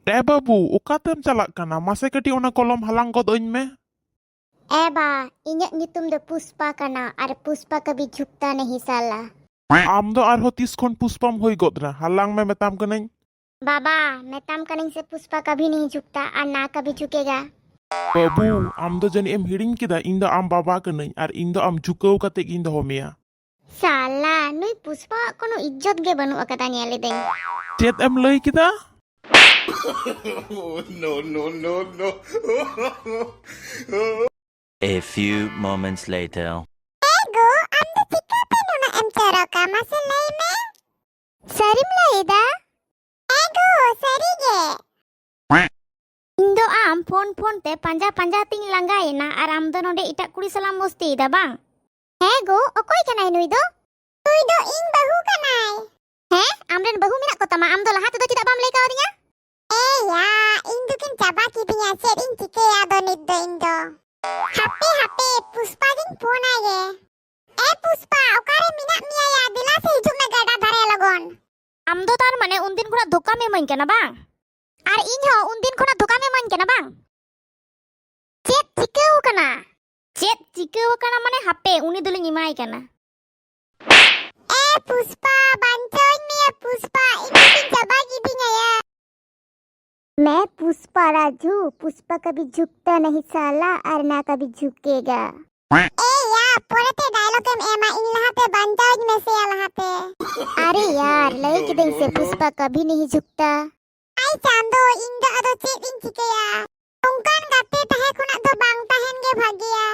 बाबू उकातेम चलाक काना मासे कटी ओना कलम हालांग गद अइन में। बा इᱧᱟᱜ ᱧᱩᱛᱩᱢ ᱫᱚ पुष्पा ᱠᱟᱱᱟ ᱟᱨ पुष्पा कभी झुकता नहीं साला। आम दो आर हो तीस खन पुष्पम होई गदना हालांग में मेताम कनई। बाबा मेताम कनिंग से पुष्पा कभी नहीं झुकता और ना कभी झुकेगा। बाबू आम दो जनी एम हिड़िंग किदा इन दो आम बाबा कनई और इन दो आम झुकाव काते इन दो होमिया। साला नुई पुष्पा कोनो इज्जत गे बनु अकता ᱧᱮᱞ दें। चेत एम लई किदा? No. A few moments later. Ego, am do tika penuna em caroka masa lay me? Sarim lay da? Ego, sarige. Indo am phone te panja ting langgaina ar am do node itak kuri salam mosti da bang. Ego, okoy kanai nui do? Nui do ing bahu kanai. He? Amren bahu minak ko tama am do lahat do tidak bam lay kawdinya? Ya, Indo kin coba kibinya set ing cike ya do nid do Indo. Happy Pushpa दिन phone आए ए पुष्पा ओकारे मिना मिया या दिला से हिजुक में गड़ा धरे लगन आम दो तार माने उन दिन खुना धोखा में मन केना बांग आर इन हो उन दिन खुना धोखा में मन केना बांग चेत चिकेउ कना माने हापे उनी दुले निमाय केना ए पुष्पा बांचोय मिया पुष्पा इनी जबा गिदिंग या मैं पुष्पा राजू पुष्पा कभी झुकता नहीं साला और ना कभी झुकेगा। पोरते डायलॉग एम एमा इन लहाते बंजाज में से लहाते अरे यार लई के दिन से पुष्पा कभी नहीं झुकता आई चांदो इन दो अदो चेत इन चिकेया उनकान गाते तहे खुना दो बांग तहेन गे भागिया